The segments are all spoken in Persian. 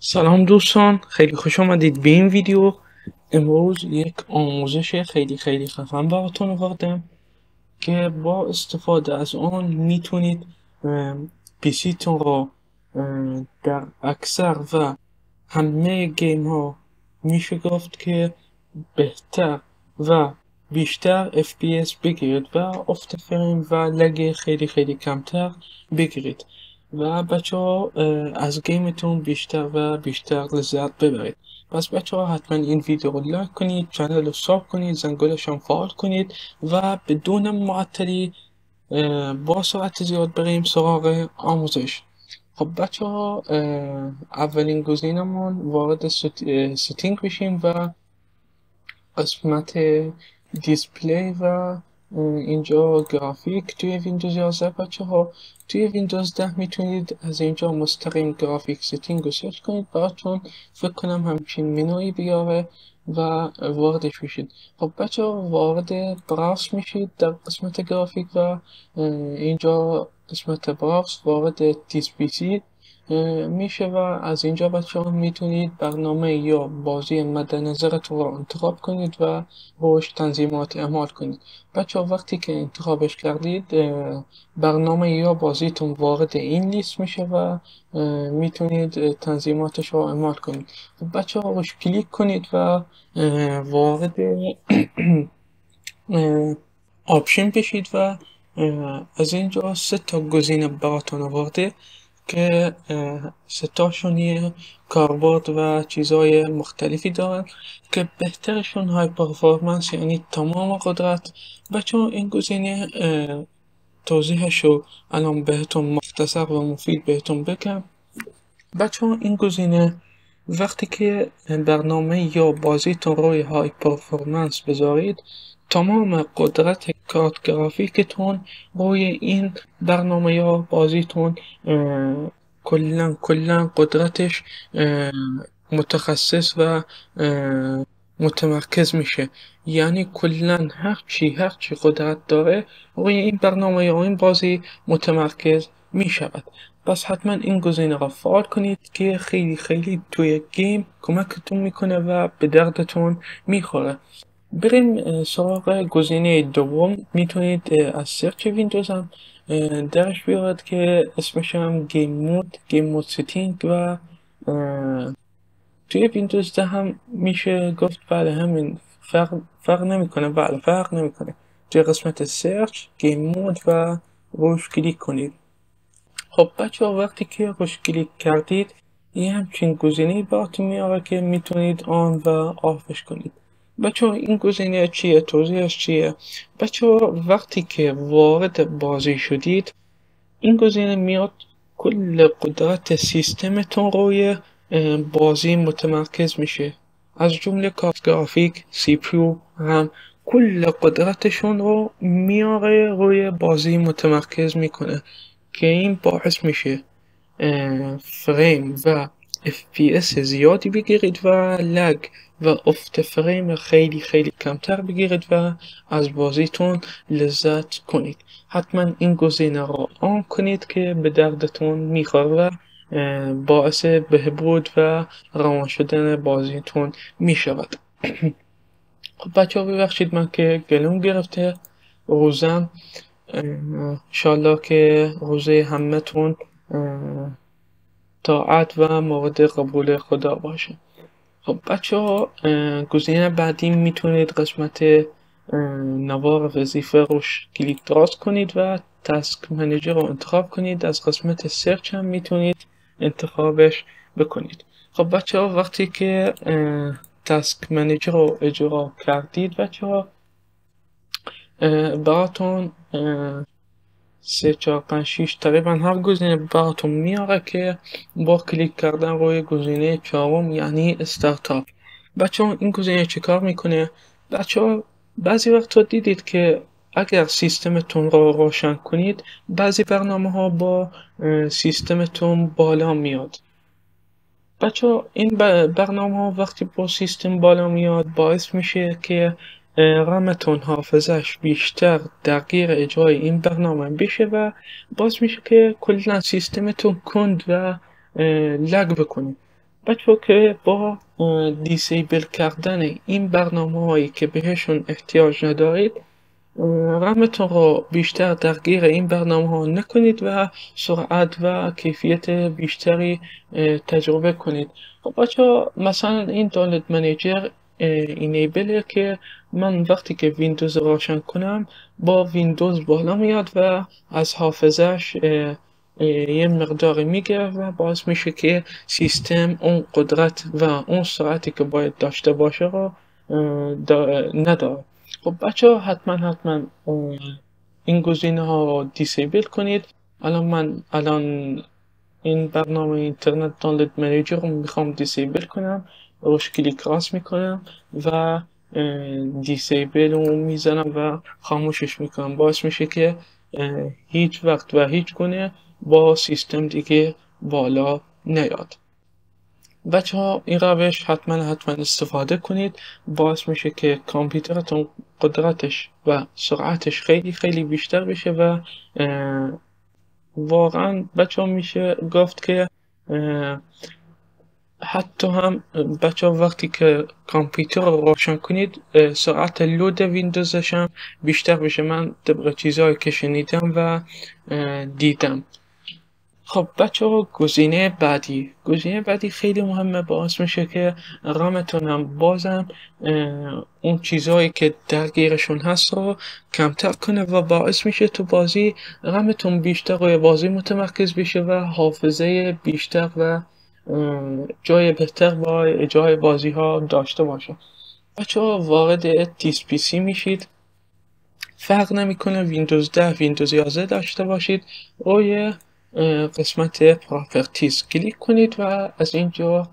سلام دوستان، خیلی خوش آمدید به این ویدیو. امروز یک آموزش خیلی خفن براتون آوردم که با استفاده از آن میتونید پیسی تون رو در اکثر و همه گیم ها میشه گفت که بهتر و بیشتر FPS بگیرید و افت فریم و لگ خیلی کمتر بگیرید و بچه ها از گیمتون بیشتر و بیشتر لذت ببرید. پس بچه ها حتما این ویدیو رو لایک کنید، چنل رو ساب کنید، زنگولش هم فعال کنید و بدون معطلی با سرعت زیاد بریم سراغ آموزش. خب بچه ها، اولین گزینمون وارد ستینگ بشیم و قسمت دیسپلی و اینجا گرافیک توی ویندوز 11 بچه ها. توی ویندوز 10 میتونید از اینجا مستقیم گرافیک ستینگ رو سرچ کنید، براتون فکر کنم همچین منوی بیاره و واردش میشید. خب بچه ها، وارد براوز میشید در قسمت گرافیک و اینجا قسمت براوز وارد دیسپیسی میشه و از اینجا بچه ها میتونید برنامه یا بازی مد نظرتون رو انتخاب کنید و روش تنظیمات اعمال کنید. بچه ها، وقتی که انتخابش کردید برنامه یا بازیتون وارد این لیست میشه و میتونید تنظیماتش رو اعمال کنید. بچه ها، روش کلیک کنید و وارد آپشن بشید و از اینجا سه تا گزینه براتون آورده که ستاشون یه کاربرد و چیزهای مختلفی دارن که بهترشون های پرفورمنس، یعنی تمام قدرت. بچه این گزینه توضیحشو الان بهتون مختصر و مفید بهتون بگم. بچه این گزینه وقتی که برنامه یا بازیتون روی های پرفورمنس بذارید، تمام قدرت کارت گرافیکتون روی این برنامه یا بازیتون کلا قدرتش متخصص و متمرکز میشه. یعنی کلا هرچی قدرت داره روی این برنامه یا این بازی متمرکز میشود. پس حتما این گزینه را فعال کنید که خیلی توی گیم کمکتون میکنه و به دردتون میخوره. بریم سراغ گزینه دوم. میتونید از سرچ ویندوز هم درش بیارد که اسمش هم گیم مود ستینگ و توی ویندوز 10 هم میشه گفت بله همین. فرق نمیکنه. بله فرق نمیکنه. توی قسمت سرچ گیم مود و روش کلیک کنید. خب بچه ها، وقتی که روش کلیک کردید یه همچین گزینه براتون میاره که میتونید آن و آفش کنید. بچه ها، این گزینه چیه؟ توضیحش چیه؟ بچه ها، وقتی که وارد بازی شدید این گزینه میاد کل قدرت سیستمتون روی بازی متمرکز میشه، از جمله کارت گرافیک، سی پیو، رم، کل قدرتشون رو میاره روی بازی متمرکز میکنه که این باعث میشه فریم و FPS زیادی بگیرید و لگ و افت فریم خیلی کمتر بگیرید و از بازیتون لذت کنید. حتما این گزینه را آن کنید که به دردتون میخوره و باعث بهبود و روان شدن بازیتون میشود. خب بچه ها، ببخشید من که گلوم گرفته روزم. انشالله که روزه همتون طاعت و مورد قبول خدا باشه. خب بچه ها، گزینه بعدی میتونید قسمت نوار وظیفه روش کلیک دراز کنید و تاسک منیجر رو انتخاب کنید. از قسمت سرچ هم میتونید انتخابش بکنید. خب بچه ها، وقتی که تاسک منیجر رو اجرا کردید بچه ها، براتون 3 4 5 6 تقریبا هر گزینه براتون میاره که با کلیک کردن روی گزینه چهارم یعنی استارتاپ. بچه ها، این گزینه چه کار میکنه؟ بچه ها، بعضی وقتا دیدید که اگر سیستمتون رو روشن کنید بعضی برنامه ها با سیستمتون بالا میاد. بچه ها، این برنامه ها وقتی با سیستم بالا میاد باعث میشه که رمتون حافظش بیشتر درگیر اجرای این برنامه بشه و باعث میشه که کلا سیستمتون کند و لگ بکنه. بچه که با دیسیبل کردن این برنامه هایی که بهشون احتیاج ندارید رمتون رو بیشتر درگیر این برنامه ها نکنید و سرعت و کیفیت بیشتری تجربه کنید. خب بچه مثلا این دانلود منیجر اینیبله که من وقتی که ویندوز روشن کنم با ویندوز بالا میاد و از حافظش یه مقداری میگیره و باعث میشه که سیستم اون قدرت و اون سرعتی که باید داشته باشه رو نداره. خب بچه ها حتما این گزینه ها رو دیسیبل کنید. الان این برنامه اینترنت دانلود منیجر رو میخوام دیسیبل کنم، روش کلیک راست میکنم و دیسیبل رو میزنم و خاموشش میکنم. باعث میشه که هیچ وقت و هیچ گونه با سیستم دیگه بالا نیاد. بچه ها این روش حتما استفاده کنید. باعث میشه که کامپیوترتون قدرتش و سرعتش خیلی بیشتر بشه و واقعا بچه ها میشه گفت که حتی هم بچه ها وقتی که کامپیوتر رو روشن کنید سرعت لود ویندوزش هم بیشتر بشه. من طبق چیزهایی که شنیدم و دیدم. خب بچه ها گزینه بعدی خیلی مهمه. باعث میشه که رامتون هم بازم اون چیزهایی که درگیرشون هست رو کمتر کنه و باعث میشه تو بازی رامتون بیشتر روی بازی متمرکز بشه و حافظه بیشتر و جای بهتر با اجرای بازی ها داشته باشه. بچه ها وارد تیس پی سی میشید. فرق نمیکنه ویندوز 10 ویندوز 11 داشته باشید. روی قسمت پراپرتیز کلیک کنید و از اینجا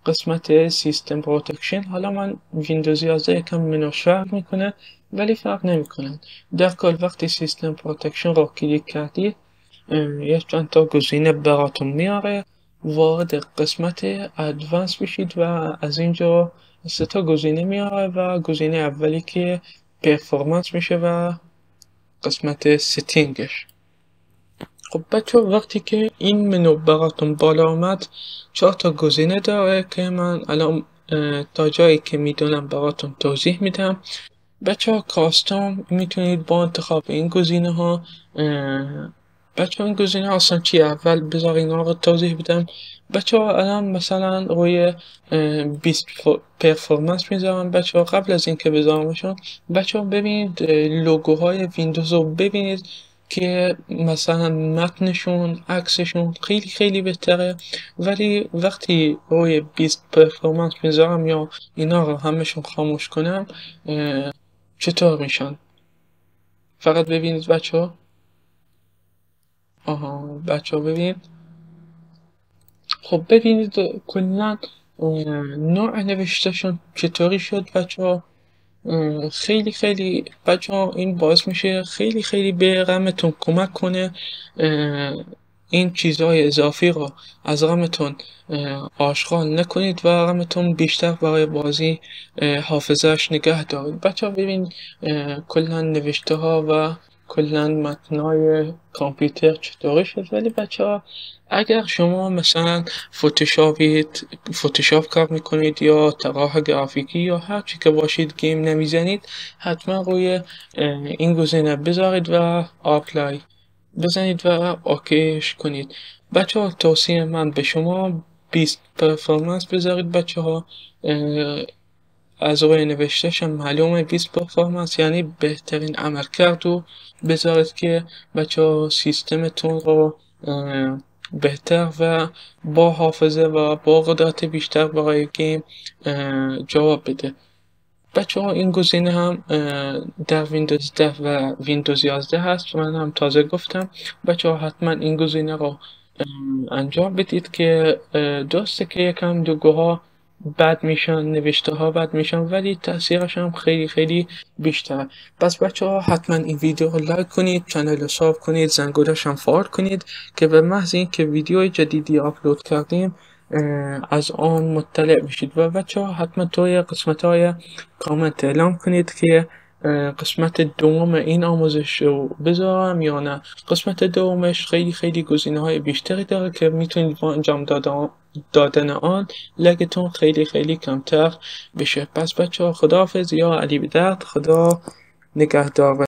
قسمت سیستم پروتکشن. حالا من ویندوز 11 یکم منوش فرق میکنه ولی فرق نمیکنه. در کل وقتی سیستم پروتکشن رو کلیک کردید یک چند تا گزینه براتون میاره. وارد قسمت ادوانس بشید و از اینجا سه تا گزینه میاره و گزینه اولی که پرفورمنس میشه و قسمت ستینگش. خب بچه وقتی که این منو براتون بالا آمد 4 تا گزینه داره که من الان تا جایی که میدونم براتون توضیح میدم. بچه ها کاستوم میتونید با انتخاب این گزینه ها بچه ها این گزینه ها اصلا چی؟ اول بذار اینا رو توضیح بدم. بچه ها الان مثلا روی 20 پرفورمنس میذارم. بچه ها قبل از اینکه بذارمشون بچه ها ببینید لوگوهای ویندوز رو ببینید که مثلا متنشون عکسشون خیلی بهتره. ولی وقتی روی 20 پرفورمنس میذارم یا اینا رو همشون خاموش کنم چطور میشن؟ فقط ببینید بچه ها. بچه ها ببینید. خب ببینید کلا نوع نوشتهشون چطوری شد بچه ها. خیلی بچه ها این باعث میشه خیلی به رمتون کمک کنه این چیزهای اضافی رو از رمتون آشغال نکنید و رمتون بیشتر برای بازی حافظهش نگه دارید. بچه ها ببین کلا نوشته ها و کلا متنای کامپیوتر چطوری شد. ولی بچه ها اگر شما مثلا فوتوشاپ کار میکنید یا طراح گرافیکی یا هر چی که باشید گیم نمیزنید حتما روی این گزینه بذارید و آپلای بزنید و اوکیش کنید. بچه ها توصیه من به شما 20 پرفورمنس بذارید. بچه ها از روی نوشتهش معلومه 20 پرفورمنس یعنی بهترین عمل کردو بذارید که بچه ها سیستمتون رو بهتر و با حافظه و با قدرت بیشتر برای گیم جواب بده. بچه ها این گزینه هم در ویندوز 10 و ویندوز 11 هست. من هم تازه گفتم. بچه ها حتما این گزینه رو انجام بدید که درسته که یکم لوگوها بد میشن، نوشته ها بد میشن ولی تاثیرش هم خیلی بیشتره. پس بچه ها حتما این ویدیو رو لایک کنید، چنل رو ساب کنید، زنگولش هم فعال کنید که به محض این که ویدیو جدیدی آپلود کردیم از آن مطلع بشید. و بچه ها حتما توی قسمت های کامنت اعلام کنید که قسمت دوم این آموزش رو بذارم یا نه. قسمت دومش خیلی گزینه های بیشتری داره که میتونید با انجام دادن آن لگتون خیلی خیلی کمتر بشه. پس بچه ها خداحافظ، یا علی به درد، خدا نگهدار.